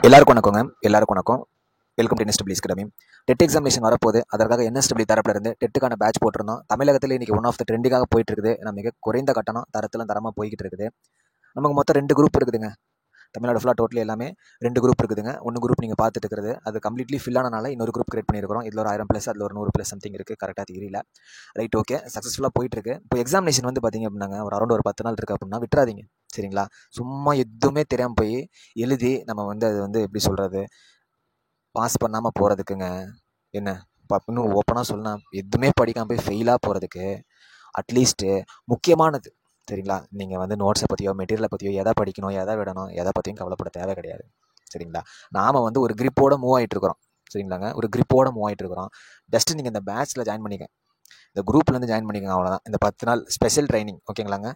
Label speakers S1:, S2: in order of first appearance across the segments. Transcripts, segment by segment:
S1: எல்லாருக்கும் வணக்கங்க. எல்லாருக்கும் வணக்கம். Welcome to NSW academy. TET examination வரப்போகுது. அதற்காக NSW தரப்புல இருந்து டெட்டுக்கான பேட்ச் போட்டிருந்தோம். தமிழகத்தில் இன்னைக்கு ஒன் ஆஃப் த ட்ரெண்டிங்காக போயிட்டு இருக்குது. மிக குறைந்த கட்டணம் தரத்திலும் தரமாக போய்கிட்டு இருக்குது. நமக்கு மொத்தம் 2 குரூப் இருக்குதுங்க. தமிழ்நாடு ஃபுல்லாக டோட்டலி எல்லாமே 2 குரூப் இருக்குதுங்க. 1 குரூப் நீங்கள் பார்த்துட்டு இருக்கிறது அது கம்ப்ளீட்லி ஃபில் ஆனனால இன்னொரு குரூப் கிரியேட் பண்ணியிருக்கிறோம். இதில் ஒரு 1000+, அதில் ஒரு 100+ சம்திங் இருக்குது. கரெக்டாக தெரியல. ரைட், ஓகே, சக்ஸஸ்ஃபுல்லாக போயிட்டு இருக்கு. இப்போ எக்ஸாமினேஷன் வந்து பார்த்தீங்க அப்படின்னாங்க ஒரு அரௌண்ட் ஒரு 10 நாள் இருக்குது அப்படின்னா விட்டுறாதீங்க, சரிங்களா? சும்மா எதுவுமே தெரியாமல் போய் எழுதி நம்ம வந்து அது வந்து எப்படி சொல்கிறது, பாஸ் பண்ணாமல் போகிறதுக்குங்க. என்ன இன்னும் ஓப்பனாக சொல்லலாம், எதுவுமே படிக்காமல் போய் ஃபெயிலாக போகிறதுக்கு அட்லீஸ்ட்டு முக்கியமானது, சரிங்களா? நீங்கள் வந்து நோட்ஸை பற்றியோ மெட்டீரியலை பற்றியோ எதை படிக்கணும் எதை விடணும் எதை பற்றியும் கவலைப்பட தேவை கிடையாது, சரிங்களா? நாம் வந்து ஒரு கிரிப்போட மூவ் ஆகிட்டு இருக்கிறோம், சரிங்களாங்க? ஒரு கிரிப்போட மூவ் ஆகிட்டு இருக்கிறோம். ஜஸ்ட்டு நீங்கள் இந்த பேட்ச்சில் ஜாயின் பண்ணிக்க, இந்த குரூப்லேருந்து ஜாயின் பண்ணிக்கோங்க, அவ்வளோதான். இந்த 10 நாள் ஸ்பெஷல் ட்ரைனிங், ஓகேங்களாங்க?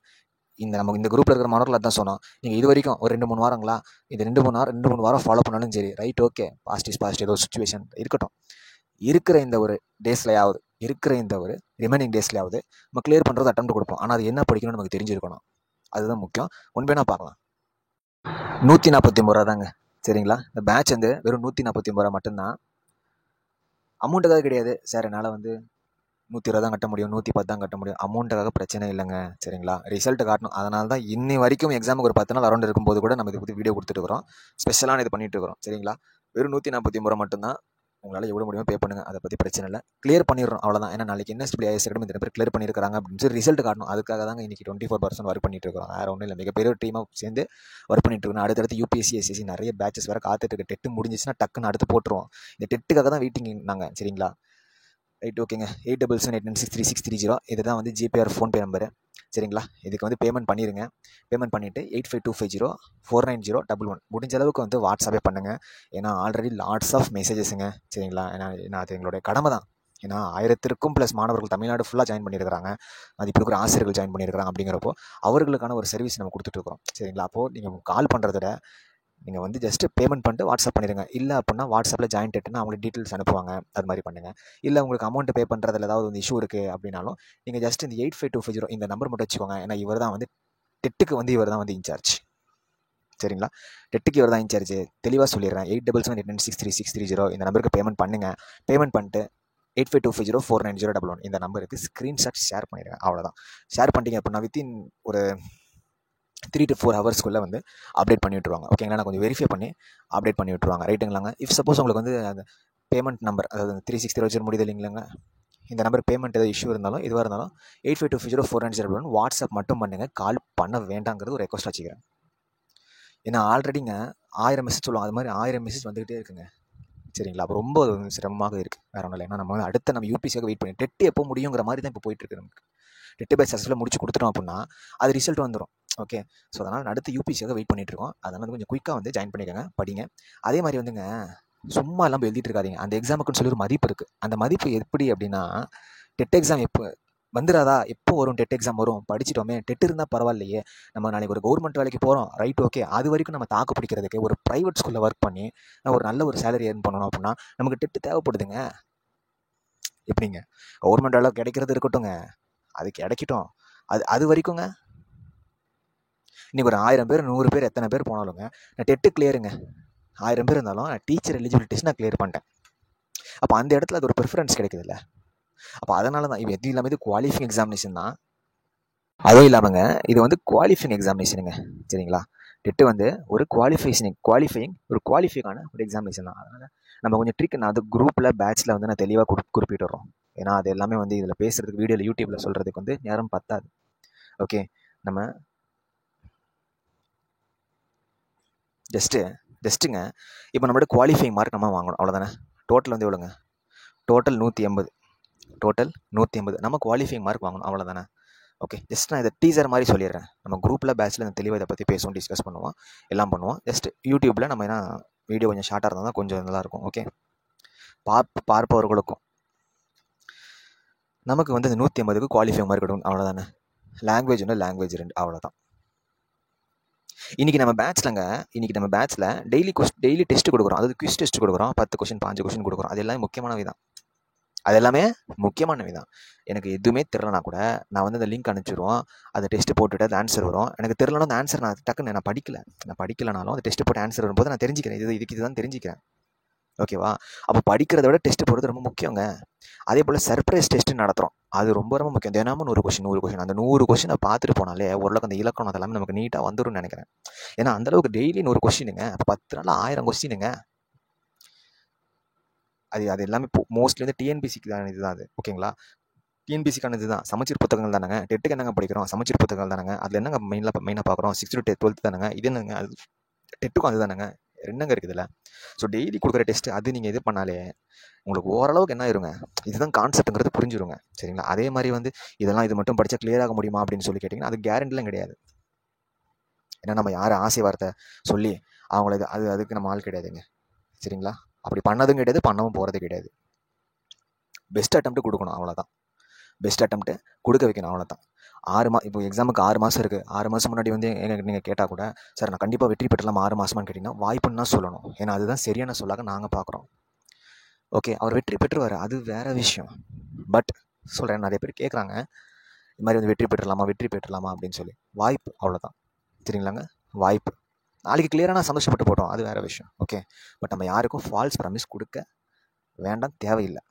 S1: நம்ம இந்த குரூப்பில் இருக்கிற மாணவர்கள் அதான் சொன்னோம். நீங்கள் இது வரைக்கும் ஒரு 2-3 வாரங்களா, இது 2-3 வாரம் ஃபாலோ பண்ணாலும் சரி, ரைட், ஓகே, பாஸ்ட் ஏதோ சுச்சுவேஷன் இருக்கட்டும். இருக்கிற இந்த ஒரு டேஸ்லையாவது, இருக்கிற இந்த ஒரு ரிமைனிங் டேஸ்லையாவது நம்ம கிளியர் பண்ணுறது அட்டெம்ப்ட் கொடுப்போம். ஆனால் அது என்ன படிக்கணும்னு நமக்கு தெரிஞ்சிருக்கணும், அதுதான் முக்கியம். ஒன்பேனா பார்க்கலாம். 149 ரூபா தாங்க, சரிங்களா? இந்த பேட்ச் வந்து வெறும் 149 ரூபா மட்டும்தான். அமௌண்ட்டுக்காக கிடையாது சார், என்னால் வந்து 120 தான் கட்ட முடியும், 110 தான் கட்ட முடியும். அமௌண்ட்டுக்காக பிரச்சனை இல்லைங்க, சரிங்களா? ரிசல்ட் காட்டணும். அதனால தான் இன்னி வரைக்கும் எக்ஸாமுக்கு ஒரு 10 நாள் அரௌண்ட் இருக்கும்போது கூட நம்ம இதை பற்றி வீடியோ கொடுத்துட்டு இருக்கிறோம், ஸ்பெஷலான இது பண்ணிட்டு இருக்கிறோம், சரிங்களா? வெறும் 149 ரூபா மட்டும்தான். உங்களால் எவ்வளோ முடியுமோ பே பண்ணுங்கள், அதை பற்றி பிரச்சனை இல்லை. கிளியர் பண்ணிடுறோம், அவ்வளோதான். ஏன்னா நாளைக்கு NSW IAS அகாடமி இந்த பேர் கிளியர் பண்ணியிருக்காங்க அப்படின்னு சொல்லி ரிசல்ட் காட்டணும். அதுக்காக தாங்க இன்றைக்கி 24% ஒர்க் பண்ணிட்டு இருக்கிறோம். வேறு ஒன்றும் இல்லை, மிகப்பெரிய டீமாக சேர்ந்து ஒர்க் பண்ணிட்டு இருக்கோம். அடுத்தடுத்து UPSC SSC நிறைய பேட்சஸ் வேறு காத்துட்டு இருக்கு. டெட்டு முடிஞ்சிச்சுன்னா டக்குன்னு அடுத்து போட்டுருவோம். இந்த டெட்டுக்காக தான் வெயிட்டிங் நாங்கள், சரிங்களா? ரைட், ஓகேங்க. 8778963630 இதுதான் வந்து GPR ஃபோன்பே நம்பரு, சரிங்களா? இதுக்கு வந்து பேமெண்ட் பண்ணிடுங்க. பேமெண்ட் பண்ணிவிட்டு 8525049011 முடிஞ்ச அளவுக்கு வந்து வாட்ஸ்அப்பே பண்ணுங்கள். ஏன்னா ஆல்ரெடி லாட்ஸ் ஆஃப் மெசேஜஸுங்க, சரிங்களா? ஏன்னா அது எங்களுடைய கடமை தான். ஏன்னா 1000+ மாணவர்கள் தமிழ்நாடு ஃபுல்லாக ஜாயின் பண்ணியிருக்கிறாங்க. அது இப்போ இருக்கிற ஆசிரியர்கள் ஜாயின் பண்ணியிருக்கிறாங்க. அப்படிங்கிறப்போ அவர்களுக்கான ஒரு சர்வீஸ் நம்ம கொடுத்துட்ருக்கோம், சரிங்களா? அப்போது நீங்கள் கால் பண்ணுறத விட நீங்கள் வந்து ஜஸ்ட்டு பேமெண்ட் பண்ணிட்டு வாட்ஸ்அப் பண்ணிடுங்க. இல்லை அப்படின்னா வாட்ஸ்அப்பில் ஜாயின் டெட்டுன்னு அவங்களுக்கு டீட்டெயில்ஸ் அனுப்புவாங்க, அது மாதிரி பண்ணுங்கள். இல்லை உங்களுக்கு அமௌண்ட் பே பண்ணுறதுல ஏதாவது வந்து இஷ்யூ இருக்குது அப்படின்னாலும் நீங்கள் ஜஸ்ட் இந்த 85250 இந்த நம்பர் மட்டும் வச்சுக்கோங்க. ஏன்னா இவர் தான் வந்து டெட்டுக்கு வந்து இவர் தான் வந்து இன்சார்ஜ், சரிங்களா? டெட்டுக்கு இவர் தான் இன்சார்ஜ். தெளிவாக சொல்லிடுறேன். 8778963630 இந்த நம்பருக்கு பேமெண்ட் பண்ணுங்கள். பேமெண்ட் பண்ணிட்டு 8525049011 இந்த நம்பருக்கு ஸ்க்ரீன்ஷாட் ஷேர் பண்ணிடுங்க, அவ்வளோதான். ஷேர் பண்ணிட்டீங்க அப்படின்னா வித்தின் ஒரு 3 to 4 ஹவர்ஸ்க்குள்ளே வந்து அப்டேட் பண்ணி விட்டுருவாங்க, ஓகேங்களா? நான் கொஞ்சம் வெரிஃபை பண்ணி அப்டேட் பண்ணி விட்டுருவாங்க, ரைட்டுங்களாங்க? இஃப் சப்போஸ் உங்களுக்கு வந்து அந்த பேமெண்ட் நம்பர், அதாவது 3600 முடியுது இல்லைங்களாங்க, இந்த நம்பர் பேமெண்ட் ஏதாவது இஷ்யூ இருந்தாலும் எதுவாக இருந்தாலும் 8525049011 வாட்ஸ்அப் மட்டும் பண்ணுங்கள், கால் பண்ண வேண்டாங்கிறது ஒரு ரெக்வஸ்ட் வச்சுக்கிறேன். ஏன்னா ஆல்ரெடிங்க 1000 மெசேஜ் சொல்லுவோம், அது மாதிரி 1000 மெசேஜ் வந்துகிட்டே இருக்குங்க, சரிங்களா? அப்போ ரொம்ப சிரமமாக இருக்குது, வேறு ஒன்றும் இல்லை. ஏன்னா நம்ம அடுத்த நம்ம UPSCக்காக வெயிட் பண்ணி டெட்டு எப்போ முடியுங்கிற மாதிரி தான் இப்போ போயிட்டுருக்கு. நமக்கு டெட்டு பேட்ச் சக்ஸஸ்ஃபுல்லாக முடிச்சு கொடுத்துட்டோம் அப்படின்னா அது ரிசல்ட் வந்துடும், ஓகே? ஸோ அதனால் அடுத்து UPSCக்காக வெயிட் பண்ணிகிட்ருக்கோம். அதனால் வந்து கொஞ்சம் குயிக்காக வந்து ஜாயின் பண்ணிக்கோங்க, படிங்க. அதே மாதிரி வந்துங்க சும்மா எல்லாம் எழுதிட்டு இருக்காதீங்க. அந்த எக்ஸாமுக்குன்னு சொல்லி ஒரு மதிப்பு இருக்குது. அந்த மதிப்பு எப்படி அப்படின்னா, டெட் எக்ஸாம் எப்போ வந்துடாதா, எப்போ வரும் டெட் எக்ஸாம் வரும், படிச்சிட்டோமே, டெட் இருந்தால் பரவாயில்லையே, நம்ம நாளைக்கு ஒரு கவர்மெண்ட் வேலைக்கு போகிறோம், ரைட், ஓகே, அது வரைக்கும் நம்ம தாக்கு பிடிக்கிறதுக்கு ஒரு ப்ரைவேட் ஸ்கூலில் ஒர்க் பண்ணி ஒரு நல்ல ஒரு சேலரி ஏர்ன் பண்ணணும் அப்படின்னா நமக்கு டெட்டு தேவைப்படுதுங்க. எப்படிங்க கவர்மெண்ட் வேலை கிடைக்கிறது இருக்கட்டும்ங்க, அது கிடைக்கட்டும், அது வரைக்குங்க இன்றைக்கி ஒரு 1000 பேர் 100 பேர் எத்தனை பேர் போனாலுங்க நான் டெட்டு கிளியருங்க. 1000 பேர் இருந்தாலும் நான் டீச்சர் எலிஜிபிலிட்டிஸ் நான் கிளியர் பண்ணிட்டேன். அப்போ அந்த இடத்துல அது ஒரு ப்ரிஃபரன்ஸ் கிடைக்குதுல்ல. அப்போ அதனால தான் இது இல்லாமல் இது குவாலிஃபைங் எக்ஸாமினேஷன் தான். அதுவும் இல்லாமங்க இது வந்து குவாலிஃபைங் எக்ஸாமினேஷனுங்க, சரிங்களா? டெட்டு வந்து ஒரு குவாலிஃபைங்கான ஒரு எக்ஸாமினேஷன் தான். அதனால் நம்ம கொஞ்சம் ட்ரிக், நான் அது குரூப்பில் பேட்சில் வந்து நான் தெளிவாக குறிப்பிட்டுறோம். ஏன்னா அது எல்லாமே வந்து இதில் பேசுகிறதுக்கு வீடியோவில் யூடியூப்பில் சொல்கிறதுக்கு வந்து நேரம் பத்தாது, ஓகே? நம்ம ஜஸ்ட்டுங்க இப்போ நம்மளோட குவாலிஃபைங் மார்க் நம்ம வாங்கணும், அவ்வளோதானே? டோட்டல் வந்து எவ்வளோங்க? டோட்டல் 180 நம்ம குவாலிஃபைங் மார்க் வாங்கணும், அவ்வளோதானே? ஓகே, ஜஸ்ட் நான் இதை டீசர் மாதிரி சொல்லிடுறேன். நம்ம குரூப்பில் பேட்சில் இந்த தெளிவாக இதை பற்றி பேசுவோம், டிஸ்கஸ் பண்ணுவோம், எல்லாம் பண்ணுவோம். ஜஸ்ட் யூடியூப்பில் நம்ம ஏன்னா வீடியோ கொஞ்சம் ஷார்ட்டாக இருந்தால் தான் கொஞ்சம் நல்லாயிருக்கும், ஓகே? பார்ப்பவர்களுக்கும் நமக்கு வந்து இந்த 180க்கு குவாலிஃபைங் மார்க் எடுக்கணும், அவ்வளோதானே? லாங்குவேஜ் 2 அவ்வளோதான். இன்றைக்கி நம்ம பேட்ச்சில் டெய்லி டெஸ்ட் கொடுக்குறோம். அதாவது குவிஸ் டெஸ்ட் கொடுக்குறோம். 10 கொஷின் 5 கொஷின் கொடுக்குறோம். அது எல்லாம் முக்கியமானவை தான், அது எல்லாமே முக்கியமானவை தான். எனக்கு எதுவுமே தெரிலனா கூட நான் வந்து அந்த லிங்க் அனுப்பிச்சிடுவோம், அதை டெஸ்ட்டு போட்டுவிட்டு அது ஆன்சர் வரும். எனக்கு தெரிலனா அந்த ஆன்சர் நான் டக்குன்னு நான் படிக்கலனாலும் அந்த டெஸ்ட்டு போட்டு ஆன்சர் வரும்போது நான் தெரிஞ்சுக்கிறேன், இதுதான் தெரிஞ்சுக்கிறேன். ஓகேவா? அப்போ படிக்கிறத விட டெஸ்ட்டு போடுறது ரொம்ப முக்கியங்க. அதே போல் சர்ப்ரைஸ் டெஸ்ட்டு நடத்துகிறோம், அது ரொம்ப ரொம்ப முக்கியம். தினமும் 100 கொஷின் அந்த 100 கொஷினை பார்த்துட்டு போனாலே ஓரளவுக்கு அந்த இலக்கணம் அதெல்லாமே நமக்கு நீட்டாக வந்துரும்னு நினைக்கிறேன். ஏன்னா அந்தளவுக்கு டெய்லி 100 கொஷினுங்க, அப்போ 10 நாள் 1000 கொஸ்டினுங்க. அது எல்லாமே மோஸ்ட்லி வந்து டிஎன்பிசிக்கான இதுதான் அது. ஓகேங்களா? டிஎன்பிசிக்கான இதுதான். சமச்சீர் புத்தகங்கள் தானேங்க. டெட்டுக்கு என்னங்க படிக்கிறோம்? சமச்சீர் புத்தகங்கள் தானேங்க. அதில் என்னங்க மெயினாக பார்க்குறோம்? 6th to 12th தானேங்க. இது என்னங்க, அது டெட்டுக்கும் அது தானேங்க. என்னங்க இருக்குது இதில்? ஸோ டெய்லி கொடுக்குற டெஸ்ட்டு அது நீங்கள் இது பண்ணாலே உங்களுக்கு ஓரளவுக்கு என்ன ஆயிருங்க, இதுதான் கான்செப்ட்டுங்கிறது புரிஞ்சிருங்க. சரிங்களா? அதே மாதிரி வந்து இதெல்லாம் இது மட்டும் படித்தா கிளியர் ஆக முடியுமா அப்படின்னு சொல்லி கேட்டிங்கன்னா அது கேரண்டிலாம் கிடையாது. ஏன்னா நம்ம யார் ஆசை வார்த்தை சொல்லி அவங்கள அதுக்கு நம்ம ஆள் கிடையாதுங்க. சரிங்களா? அப்படி பண்ணதும் கிடையாது, பண்ணவும் போகிறது கிடையாது. பெஸ்ட் அட்டெம்ப்ட் கொடுக்கணும், அவ்வளோதான். பெஸ்ட் அட்டெம்ப்ட் கொடுக்க வைக்கணும், அவ்வளோதான். இப்போ எக்ஸாமுக்கு 6 மாதம் இருக்குது. 6 மாதம் முன்னாடி வந்து நீங்கள் கேட்டால் கூட சார் நான் கண்டிப்பாக வெற்றி பெற்றலாம் 6 மாதமானு கேட்டிங்கன்னா வாய்ப்புன்னு தான் சொல்லணும். ஏன்னா அதுதான் சரியான சொல்லாக நாங்கள் பார்க்குறோம். ஓகே, அவர் வெற்றி பெற்றுவார், அது வேறு விஷயம். பட் சொல்கிறேன், நிறைய பேர் கேட்குறாங்க இது மாதிரி வந்து வெற்றி பெற்றலாமா அப்படின்னு சொல்லி. வாய்ப்பு, அவ்வளோதான். சரிங்களாங்க? வாய்ப்பு. நாளைக்கு கிளியராக நான் சந்தோஷப்பட்டு போட்டோம், அது வேறு விஷயம். ஓகே, பட் நம்ம யாருக்கும் ஃபால்ஸ் ப்ராமிஸ் கொடுக்க வேண்டாம், தேவையில்லை.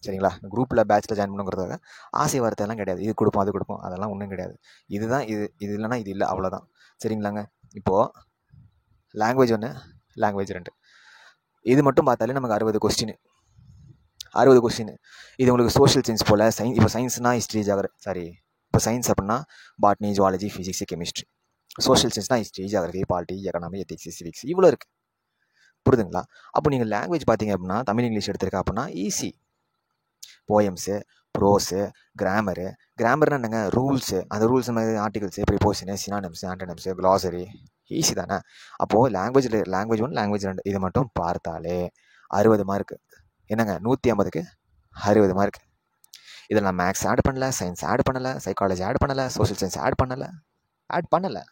S1: சரிங்களா? குரூப்பில் பேட்சில் ஜாயின் பண்ணுங்கிறதாக ஆசை வார்த்தையெல்லாம் கிடையாது. இது கொடுப்போம் அது கொடுப்போம் அதெல்லாம் ஒன்றும் கிடையாது. இதுதான் இது இல்லைனா இது இல்லை, அவ்வளோதான். சரிங்களாங்க? இப்போது லாங்குவேஜ் 1, லாங்குவேஜ் 2 இது மட்டும் பார்த்தாலே நமக்கு 60 கொஸ்டின். இது உங்களுக்கு சோஷியல் சயின்ஸ் போல் இப்போ சயின்ஸ்னால் ஹிஸ்ட்ரி ஜாகிரபி, இப்போ சயின்ஸ் அப்படின்னா botany, zoology, physics, chemistry. Social சயின்ஸ்னால் history, geography, polity, economy, ethics, civics, இவ்வளோ இருக்குது. புரியுதுங்களா? அப்போ நீங்கள் லாங்குவேஜ் பார்த்தீங்க அப்படின்னா தமிழ் இங்கிலீஷ் எடுத்திருக்கா அப்படின்னா ஈஸி. போயம்ஸு, ப்ரோஸு, கிராமர்னா என்னங்க, ரூல்ஸு, அந்த ரூல்ஸ் மாதிரி ஆர்டிகல்ஸு, ப்ரிப்போசிஷனு, சினானிம்ஸு, ஆண்டனிம்ஸு, க்ளாசரி, ஈஸி தானே. அப்போது லாங்குவேஜ் 1, லாங்குவேஜ் 2 இது மட்டும் பார்த்தாலே 60 மார்க்கு. என்னங்க, 150க்கு 60 மார்க். இதில் நான் மேக்ஸ் ஆட் பண்ணல, சயின்ஸ் ஆட் பண்ணலை, சைக்காலஜி ஆட் பண்ணலை, சோஷியல் சயின்ஸ் ஆட் பண்ணலை.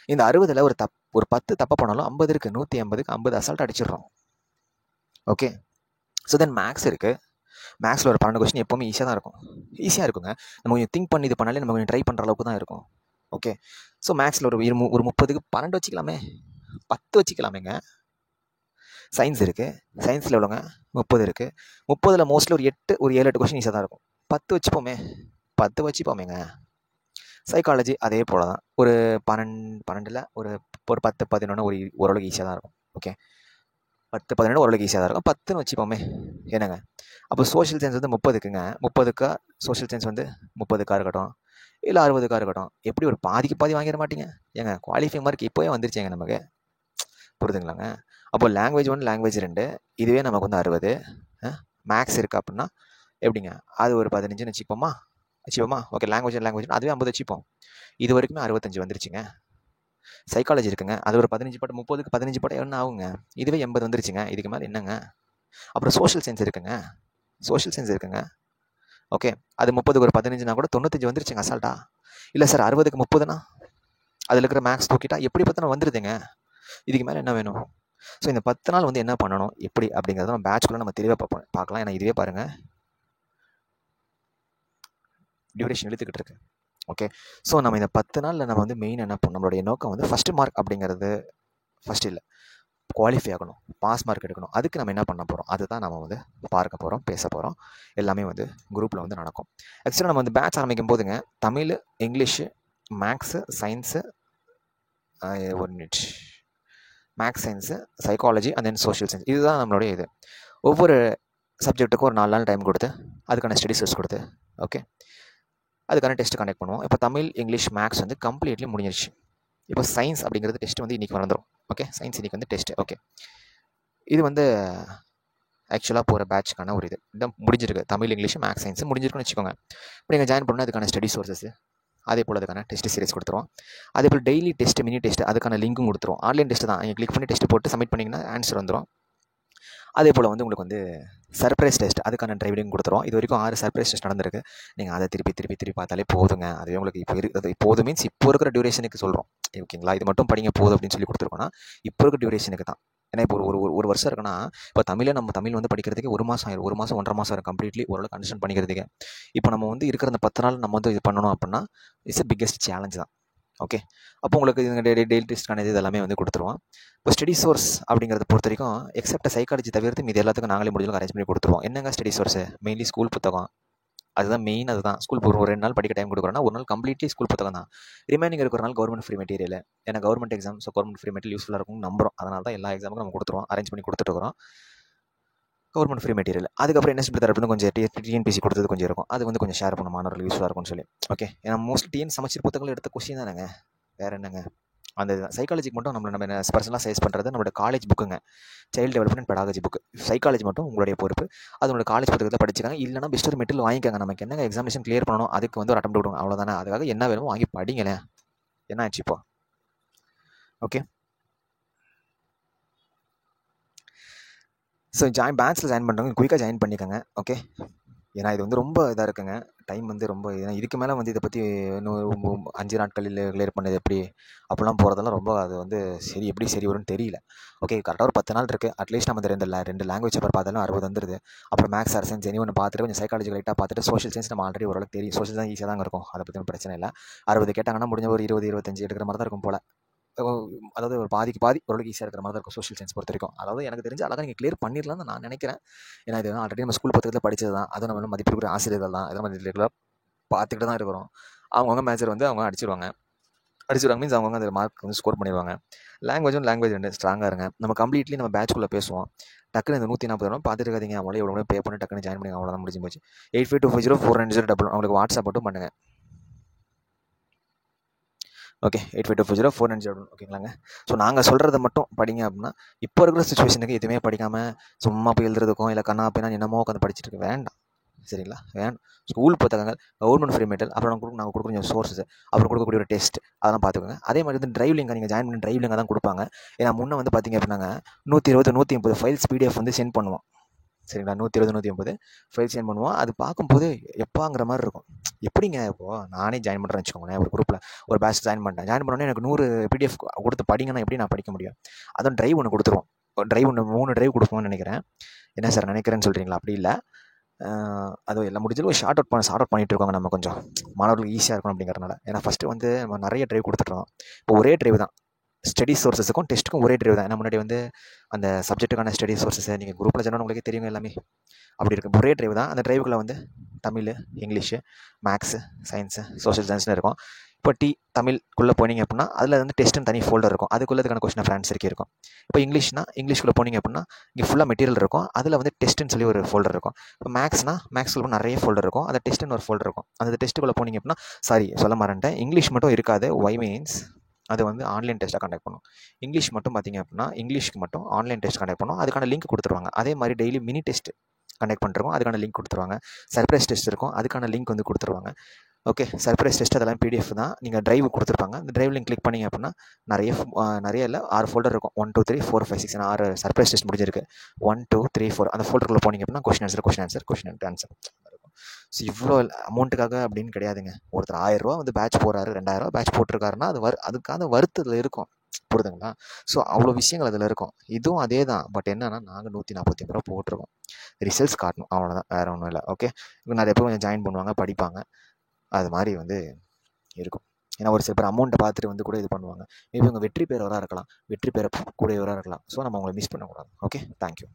S1: இந்த 60ல் ஒரு 10 தப்பாக பண்ணாலும் 50 இருக்குது. 150க்கு 50 அசால்ட் அடிச்சிடுறோம். ஓகே, ஸோ தென் மேக்ஸ் இருக்குது. மேக்ஸில் ஒரு 12 கொஸ்டின் எப்போவுமே ஈஸியாக இருக்குங்க. நம்ம கொஞ்சம் திங்க் பண்ணி இது பண்ணாலே நம்ம கொஞ்சம் ட்ரை பண்ணுற அளவுக்கு தான் இருக்கும். ஓகே, ஸோ மேக்ஸில் ஒரு 30க்கு 12 வச்சுக்கலாமே, 10 வச்சுக்கலாமேங்க. சயின்ஸ் இருக்குது. சயின்ஸில் எவ்வளோங்க, 30 இருக்குது. 30ல் மோஸ்ட்லி ஒரு 7-8 கொஸ்டின் ஈஸியாக தான் இருக்கும். 10 வச்சுப்போமேங்க. சைக்காலஜி அதே போல் தான். ஒரு 12ல் ஒரு 10-11 ஓரளவுக்கு ஈஸியாக தான் இருக்கும். ஓகே, 10-12 ஓரளவுக்கு ஈஸியாக தான் இருக்கும். 10ன்னு வச்சுப்போமே, என்னங்க. அப்போ சோஷியல் சயின்ஸ் வந்து 30க்குங்க. 30க்கா சோஷியல் சயின்ஸ் வந்து 30க்காக இருக்கட்டும், இல்லை 60க்காக இருக்கட்டும், எப்படி ஒரு பாதிக்கு பாதி வாங்கிட மாட்டீங்க ஏங்க? குவாலிஃபைங் மார்க் இப்போவே வந்துருச்சுங்க நமக்கு. புரியுதுங்களாங்க? அப்போ லாங்குவேஜ் 1, லாங்குவேஜ் 2 இதுவே நமக்கு வந்து 60. மேக்ஸ் இருக்குது அப்படின்னா எப்படிங்க, அது ஒரு 15ன்னு வச்சுப்போமா. ஓகே, லாங்குவேஜ் அதுவே 50 வச்சுப்போம். இது வரைக்குமே 65 வந்துருச்சுங்க. சைக்காலஜி இருக்குங்க, அது ஒரு 15 போட்டு 30க்கு 15 போட்டால் என்ன ஆகுங்க, இதுவே 80 வந்துருச்சுங்க. இதுக்கு மேலே என்னங்க? அப்புறம் சோஷியல் சயின்ஸ் இருக்குங்க. ஓகே, அது 30க்கு ஒரு 15னா கூட 95 வந்துருச்சுங்க அசால்ட்டா. இல்லை சார் 60க்கு 30னா அதில் இருக்கிற மேக்ஸ் தூக்கிட்டா எப்படி பார்த்தாலும் வந்துடுதுங்க. இதுக்கு மேலே என்ன வேணும்? ஸோ இந்த 10 நாள் வந்து என்ன பண்ணணும், எப்படி அப்படிங்கிறத நம்ம பேட்ச்குள்ளே நம்ம தெளிவாக பார்க்கலாம். ஏன்னா இதுவே பாருங்கள் டியூரேஷன் இழுத்துக்கிட்டு இருக்கு. ஓகே, ஸோ நம்ம இந்த 10 நாளில் நம்ம வந்து மெயின் என்ன பண்ணணும், நம்மளுடைய நோக்கம் வந்து ஃபஸ்ட்டு மார்க் அப்படிங்கிறது ஃபஸ்ட் இல்லை, குவாலிஃபை ஆகணும், பாஸ் மார்க் எடுக்கணும். அதுக்கு நம்ம என்ன பண்ண போகிறோம், அதுதான் நம்ம வந்து பார்க்க போகிறோம், பேச போகிறோம். எல்லாமே வந்து குரூப்பில் வந்து நடக்கும். ஆக்சுவலாக நம்ம வந்து பேட்ச் ஆரம்பிக்கும் போதுங்க தமிழ், இங்கிலீஷு, மேக்ஸு, சயின்ஸு, ஒரு minute, maths, science, psychology and then social science, இதுதான் நம்மளுடைய இது. ஒவ்வொரு சப்ஜெக்ட்டுக்கும் ஒரு 4 நாள் டைம் கொடுத்து அதுக்கான ஸ்டடி சோர்ஸ் கொடுத்து ஓகே அதுக்கான டெஸ்ட் கண்டக்ட் பண்ணுவோம். இப்போ தமிழ், இங்கிலீஷ், மேக்ஸ் வந்து கம்ப்ளீட்லி முடிஞ்சிருச்சு. இப்போ சயின்ஸ் அப்படிங்கிறது டெஸ்ட் வந்து இன்றைக்கி வந்துடும். ஓகே, சயின்ஸ் இன்றைக்கி வந்து டெஸ்ட்டு. ஓகே, இது வந்து ஆக்சுவலாக போகிற பேட்ச்க்கான ஒரு இதான் முடிஞ்சிருக்கு. தமிழ், இங்கிலீஷ், மேக்ஸ், சயின்ஸ் முடிஞ்சிருக்குன்னு வச்சுக்கோங்க. இப்போ நீங்கள் ஜாயின் பண்ணால் அதுக்கான ஸ்டடி சோர்ஸஸ், அதே போல் அதுக்கான டெஸ்ட் சீரிஸ் கொடுத்துருவோம். அதே போல் டெய்லி டெஸ்ட், மினி டெஸ்ட் அதுக்கான லிங்க்கும் கொடுத்துருவோம். ஆன்லைன் டெஸ்ட் தான், நீங்கள் கிளிக் பண்ணி டெஸ்ட் போட்டு சப்மிட் பண்ணிங்கன்னா ஆன்சர் வந்துடும். அதே போல் வந்து உங்களுக்கு வந்து சர்ப்ரைஸ் டெஸ்ட் அதுக்கான ட்ரைவிங் கொடுத்துருவோம். இது வரைக்கும் 6 சர்ப்ரைஸ் டெஸ்ட் நடந்திருக்கு. நீங்கள் அதை திருப்பி பார்த்தாலே போதுங்க. அதுவே உங்களுக்கு இப்போது மீன்ஸ் இப்போ இருக்கிற டியூரேஷனுக்கு சொல்கிறோம். ஓகேங்களா? இது மட்டும் படிங்க போதும் அப்படின்னு சொல்லி கொடுத்துருக்கோன்னா இப்போ இருக்கிற டியூரேஷனுக்கு தான். ஏன்னா இப்போ ஒரு வருஷம் இருக்குன்னா, இப்போ நம்ம தமிழ் வந்து படிக்கிறதுக்கு 1 மாதம் ஆயிரும். 1 மாதம் 1.5 மாதம் ஆயிரும் கம்ப்ளீட்லி ஓரளவுக்கு அண்டர்ஸ்டாண்ட் பண்ணிக்கிறதுக்கு. இப்போ நம்ம வந்து இருக்கிற அந்த 10 நாள் நம்ம வந்து இது பண்ணணும் அப்படின்னா இட்ஸ் எ பிக்கெஸ்ட் சேலஞ்ச் தான். ஓகே, அப்போ உங்களுக்கு இந்த டெய்லி டெஸ்ட்கான இது எல்லாமே வந்து கொடுத்துருவோம். இப்போ ஸ்டடி சோர்ஸ் அப்படிங்கிறத பொறுத்த வரைக்கும் எக்ஸப்ட் சைக்காலஜி தவிர்த்து மீது எல்லாத்துக்கும் நாங்களே முடிஞ்சளவுக்கு அரேஞ்ச் பண்ணி கொடுத்துருவோம். என்னங்க ஸ்டடி சோர்ஸ்? மெயின்லி ஸ்கூல் புத்தகம். அதுதான் மெயின். அதுதான் ஸ்கூல் ஒரு 2 நாள் படிக்க டைம் கொடுக்குறோன்னா ஒரு நாள் கம்ப்ளீட்லி ஸ்கூல் புத்தகம் தான். ரிமைனிங் இருக்கிற நாள் கவர்மெண்ட் ஃப்ரீ மெட்டீரியல். ஏன்னா government exam, so government free material யூஸ்ஃபுல்லாக இருக்கும்னு நம்புறோம். அதனால தான் எல்லா எக்ஸாமுக்கும் நம்ம கொடுத்துருவோம், அரேஞ்ச் பண்ணி கொடுத்துட்டுருக்கோம். Government free material. அதுக்கப்புறம் என்எஸ்பி தரப்புல கொஞ்சம் டிஎன்பிசி கொடுத்தது கொஞ்சம் இருக்கும். அது வந்து கொஞ்சம் ஷேர் பண்ண மாணவர்கள் யூஸ்ஃபுல்லாக இருக்கும்னு சொல்லி. ஓகே, ஏன்னா மோஸ்ட்லி டிஎன் சமச்சீர் புத்தகங்கள் எடுத்த கொஸ்டின் தானேங்க, வேறு என்னங்க. அந்த சைக்காலஜிக்கு மட்டும் நம்ம பர்சனலாக சைஸ் பண்ணுறது நம்மளோட காலேஜ் புக்குங்க, child development pedagogy book. Psychology மட்டும் உங்களுடைய பொறுப்பு. அது உங்களோட காலேஜ் புத்தகத்தில் படிச்சுக்காங்க. இல்லைனா பெஸ்ட் ஒரு மெட்டீரியல் வாங்கிக்காங்க. நமக்கு என்னங்க எக்ஸாமினேஷன் கிளியர் பண்ணணும், அதுக்கு வந்து ஒரு அட்டம் விடுவோம், அவ்வளோதானே. அதுக்காக என்ன வேணுமோ வாங்கி படிங்களேன். என்ன ஆச்சு இப்போ? ஓகே, ஸோ பேட்ச்சில் ஜாயின் பண்ணுறவங்க குயிக்காக ஜாயின் பண்ணிக்கோங்க. ஓகே, ஏன்னா இது வந்து ரொம்ப இதாக இருக்குங்க, டைம் வந்து ரொம்ப. ஏன்னா இதுக்கு மேலே வந்து இதை பற்றி இன்னும் 5 நாட்களில் கிளியர் பண்ணது எப்படி அப்படிலாம் போகிறதெல்லாம் ரொம்ப அது வந்து எப்படி சரி வரும்னு தெரியல. ஓகே, கரெக்டாக ஒரு 10 நாள் இருக்குது. அட்லீஸ்ட் நம்ம இந்த ரெண்டு லாங்குவேஜ் பேப்பர் பார்த்தாலும் 60 வந்துடுது. அப்புறம் மேக்ஸ், சயின்ஸ் எனி ஒன்று பார்த்துட்டு கொஞ்சம் சைக்காலஜி லைட்டாக பார்த்துட்டு சோஷியல் சயின்ஸ் நம்ம ஆல்ரெடி ஓரளவுக்கு தெரியும். சோஷியல் தான் ஈஸியாக தான் இருக்கும், அதை பற்றி பிரச்சனை இல்லை. 60 கேட்டாங்கன்னா முடிஞ்ச ஒரு 20-25 எடுக்கிற மாதிரி தான் இருக்கும் போல். அதாவது ஒரு பாதிக்கு பாதி ஓரளவுக்கு ஈஸியாக இருக்கிற மாதிரி தான் இருக்கும் சோஷியல் சயின்ஸ் பொறுத்த வரைக்கும். அதாவது எனக்கு தெரிஞ்சு அழகாக நீங்கள் கிளியர் பண்ணிடலாம்னு நான் நினைக்கிறேன். ஏன்னா இது ஆல்ரெடி நம்ம ஸ்கூல் புத்தகத்தில் படித்தது தான். அதுவும் நம்ம மதிப்பிற்குரிய ஆசிரியர்கள் தான். இதெல்லாம் நம்ம ரெகுலராக பார்த்துக்கிட்டு தான் இருக்கிறோம். அவங்கவுங்க மேஜர் வந்து அவங்க அடிச்சிருவாங்க மீன்ஸ் அவங்கவுங்க அந்த மார்க் வந்து ஸ்கோர் பண்ணிடுவாங்க. லாங்குவேஜ் ரெண்டு ஸ்ட்ராங்காக இருங்க. நம்ம கம்ப்ளீட்லி நம்ம பேட்ச்குள்ளே பேசுவோம். டக்குனு இந்த 140 ரூபா பார்த்துட்டு இருக்காதீங்க. அவங்களே எவ்வளோ பே பண்ணி டக்குனு ஜாயின் பண்ணி அவ்வளோதான் முடிஞ்சு போச்சு. 852490 அவங்களுக்கு வாட்ஸ்அப் மட்டும் பண்ணுங்கள். ஓகே, 852490 ஓகேங்களாங்க. ஸோ நாங்கள் சொல்கிறத மட்டும் படிங்க அப்படின்னா, இப்போ இருக்கிற சுச்சுவேஷனுக்கு எதுவுமே படிக்காமல் சும்மா போய் எழுதுறதுக்கும் இல்லை கண்ணா அப்படின்னா என்னமோ உட்காந்து படிச்சுட்டு இருக்க வேண்டாம். சரிங்களா, வேண்டாம். ஸ்கூல் புத்தகங்கள், கவர்மெண்ட் ஃப்ரீ மெட்டீரியல், அப்புறம் நாங்கள் கொடுக்குற சோர்ஸஸ், அப்புறம் கொடுக்கக்கூடிய ஒரு டெஸ்ட், அதெல்லாம் பார்த்துக்கோங்க. அதே மாதிரி வந்து டிரைவ் லிங்க் நீங்கள் ஜாயின் பண்ணி டிரைவ் லிங்காக தான் கொடுப்பாங்க. ஏன்னா முன்னே வந்து பார்த்திங்க அப்படின்னாங்க 120 180 ஃபைல்ஸ் பிடிஎஃப் வந்து சென்ட் பண்ணுவோம். சரிங்களா, 120 180 ஃபைல் சென்ட் பண்ணுவோம். அது பார்க்கும்போது எப்பாங்கிற மாதிரி இருக்கும். எப்படிங்க இப்போது நானே ஜாயின் பண்ணுறேன்னு வச்சுக்கோங்களேன், ஒரு குரூப்பில் ஒரு பேட்ச் ஜாயின் பண்ணோன்னே எனக்கு 100 பிடிஎஃப் கொடுத்து படிங்கன்னா எப்படி நான் படிக்க முடியும்? அதுவும் டிரைவ் ஒன்று கொடுத்துருவோம். டிரைவ் 3 டிரைவ் கொடுப்போம்னு நினைக்கிறேன். என்ன சார் நினைக்கிறேன்னு சொல்கிறீங்களா? அப்படி இல்லை, அதுவும் எல்லாம் முடிஞ்சளவு ஷார்ட் அவுட் பண்ணிகிட்டு இருக்கோங்க. நம்ம கொஞ்சம் மாணவர்களுக்கு ஈஸியாக இருக்கணும் அப்படிங்கிறனால. ஏன்னா ஃபஸ்ட்டு வந்து நம்ம நிறைய டிரைவ் கொடுத்துட்ருந்தோம். இப்போ ஒரே டிரைவ் தான், ஸ்டடி சோர்ஸஸுக்கும் டெஸ்ட்டுக்கும் ஒரே டிரைவ் தான். ஏன்னா முன்னாடி வந்து அந்த சப்ஜெக்ட்டுக்கான ஸ்டடி சோர்ஸஸ் நீங்கள் குரூப்பில் ஜெனரல் உங்களுக்கே தெரியும் எல்லாமே. அப்படி இருக்கும் ஒரே டிரைவ் தான். அந்த டிரைவுக்குள்ளே வந்து Tamil, English, maths, science, social சயின்ஸ்னு இருக்கும். இப்போ தமிழ்க்குள்ளே போனீங்க அப்படின்னா அதில் வந்து டெஸ்ட்டுன்னு தனி ஃபோல்டர் இருக்கும். அதுக்குள்ளே இதுக்கான கொஸ்டின் ஆஃப் ஆன்சர் இருக்கும். இப்போ இங்கிலீஷ்குள்ளே போனீங்க அப்படின்னா இங்கே ஃபுல்லாக மெட்டீரியல் இருக்கும். அதில் வந்து டெஸ்ட்டுன்னு சொல்லி ஒரு ஃபோல்டர் இருக்கும். இப்போ மேக்ஸ்க்குள்ள நிறைய ஃபோல்டர் இருக்கும். அந்த டெஸ்ட்டுன்னு ஒரு ஃபோல்டர் இருக்கும். அந்த டெஸ்ட்டுக்குள்ளே போனீங்க அப்படின்னா சொல்ல மறந்துட்டேன், இங்கிலீஷ் மட்டும் இருக்காது. ஒய் மீன்ஸ் அது வந்து ஆன்லைன் டெஸ்ட்டாக கண்டக்ட் பண்ணும். இங்கிலீஷ் மட்டும் பார்த்திங்க அப்படின்னா இங்கிலீஷ்க்கு மட்டும் ஆன்லைன் டெஸ்ட் கண்டக்ட் பண்ணும். அதுக்கான லிங்க் கொடுத்துருவாங்க. அதே மாதிரி டெய்லி மினி டெஸ்ட் கண்டக்ட் பண்ணிருக்கோம், அதுக்கான லிங்க் கொடுத்துருவாங்க. சர்ப்ரைஸ் டெஸ்ட் இருக்கும், அதுக்கான லிங்க் வந்து கொடுத்துருவாங்க. ஓகே, சர்ப்ரைஸ் டெஸ்ட் அதெல்லாம் பிடிஎஃப் தான். நீங்கள் டிரைவ் கொடுத்துருப்பாங்க. அந்த டிரைவ் லிங்க் கிளிக் பண்ணிங்க அப்படின்னா நிறைய இல்லை 6 ஃபோல்டர் இருக்கும். 1 2 3 4 5 6 6 சர்ப்ரைஸ் டெஸ்ட் முடிஞ்சிருக்கு. 1 2 3 4 அந்த ஃபோல்டருக்குள்ளே போனீங்க அப்படின்னா கொஸ்டின் ஆன்சர் இருக்கும். ஸோ இவ்வளோ அமௌண்ட்டுக்காக அப்படின்னு கிடையாதுங்க. ஒருத்தர் 1000 ரூபா வந்து பேட்ச் போடுறாரு, 2000 பேட்ச் போட்டிருக்காருன்னா அது அதுக்கான வருத்தத்தில் இருக்கும். புரியுதுங்களா? ஸோ அவ்வளோ விஷயங்கள் அதில் இருக்கும். இதுவும் அதே தான். பட் என்னன்னா நாங்கள் 145 ரூபா போட்டிருக்கோம். ரிசல்ட்ஸ் காட்டணும், அவ்வளோதான், வேறு ஒன்றும் இல்லை. ஓகே, இப்போ நிறைய பேர் கொஞ்சம் ஜாயின் பண்ணுவாங்க, படிப்பாங்க. அது மாதிரி வந்து இருக்கும். ஏன்னா ஒரு சில பேர் அமௌண்ட்டை பார்த்துட்டு வந்து கூட இது பண்ணுவாங்க. மேபி உங்கள் வெற்றி பெறவராக இருக்கலாம், வெற்றி பெற கூடியவராக இருக்கலாம். ஸோ நம்ம அவங்களை மிஸ் பண்ணக்கூடாது. Okay, thank you.